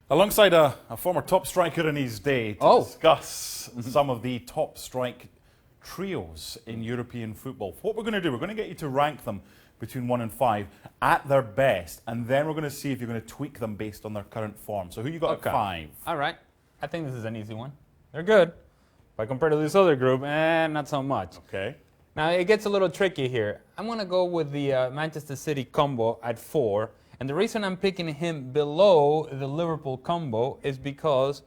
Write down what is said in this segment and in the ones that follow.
Alongside a former top striker in his day to discuss some of the top strike trios in European football. What we're going to do, we're going to get you to rank them between 1 and 5 at their best, and then we're going to see if you're going to tweak them based on their current form. So who you got at 5? All right. I think this is an easy one. They're good. If I compare to this other group, not so much. Okay. Now, it gets a little tricky here. I'm going to go with the Manchester City combo at 4. And the reason I'm picking him below the Liverpool combo is because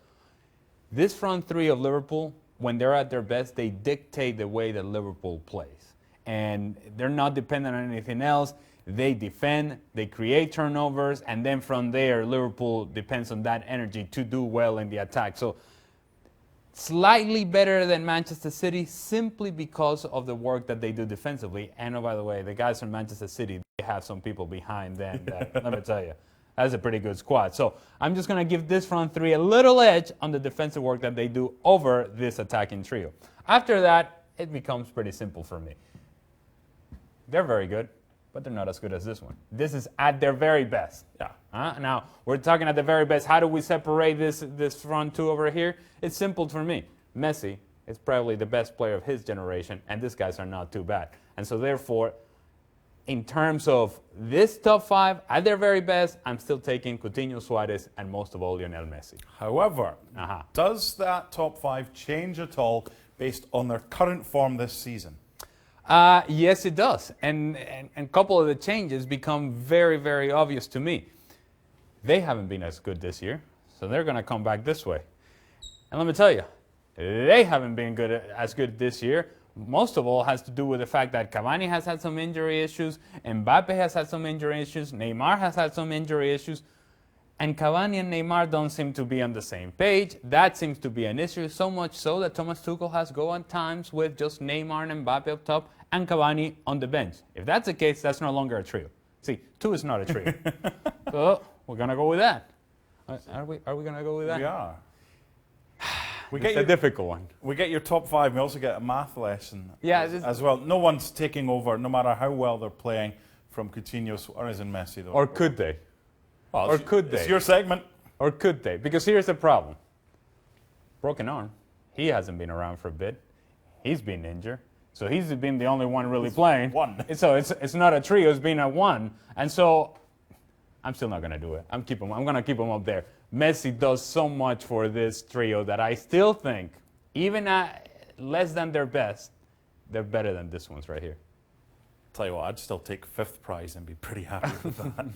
this front three of Liverpool, when they're at their best, they dictate the way that Liverpool plays. And they're not dependent on anything else. They defend, they create turnovers, and then from there, Liverpool depends on that energy to do well in the attack. So, slightly better than Manchester City simply because of the work that they do defensively. And oh, by the way, the guys from Manchester City, they have some people behind them that, let me tell you, that's a pretty good squad. So I'm just going to give this front three a little edge on the defensive work that they do over this attacking trio. After that, it becomes pretty simple for me. They're very good, but they're not as good as this one. This is at their very best. Yeah. Now, we're talking at the very best. How do we separate this front two over here? It's simple for me. Messi is probably the best player of his generation, and these guys are not too bad. And so, therefore, in terms of this top 5, at their very best, I'm still taking Coutinho, Suarez, and most of all, Lionel Messi. However, does that top 5 change at all based on their current form this season? Yes, it does. And a couple of the changes become very, very obvious to me. They haven't been as good this year, so they're going to come back this way. And let me tell you, they haven't been as good this year. Most of all has to do with the fact that Cavani has had some injury issues, Mbappe has had some injury issues, Neymar has had some injury issues, and Cavani and Neymar don't seem to be on the same page. That seems to be an issue, so much so that Thomas Tuchel has go on times with just Neymar and Mbappe up top and Cavani on the bench. If that's the case, that's no longer a trio. See, 2 is not a trio. So we're going to go with that. Are we going to go with that? We are. It's a difficult one. We get your top 5. We also get a math lesson as well. No one's taking over, no matter how well they're playing, from Coutinho, Suarez, and Messi. Though. Or could they? Well, or could they? It's your segment. Or could they? Because here's the problem. Broken arm. He hasn't been around for a bit. He's been injured. So he's been the only one really playing. One. So it's not a trio. It's been a one. And so I'm still not going to do it. I'm going to keep him up there. Messi does so much for this trio that I still think, even at less than their best, they're better than this one's right here. Tell you what, I'd still take 5th prize and be pretty happy with that.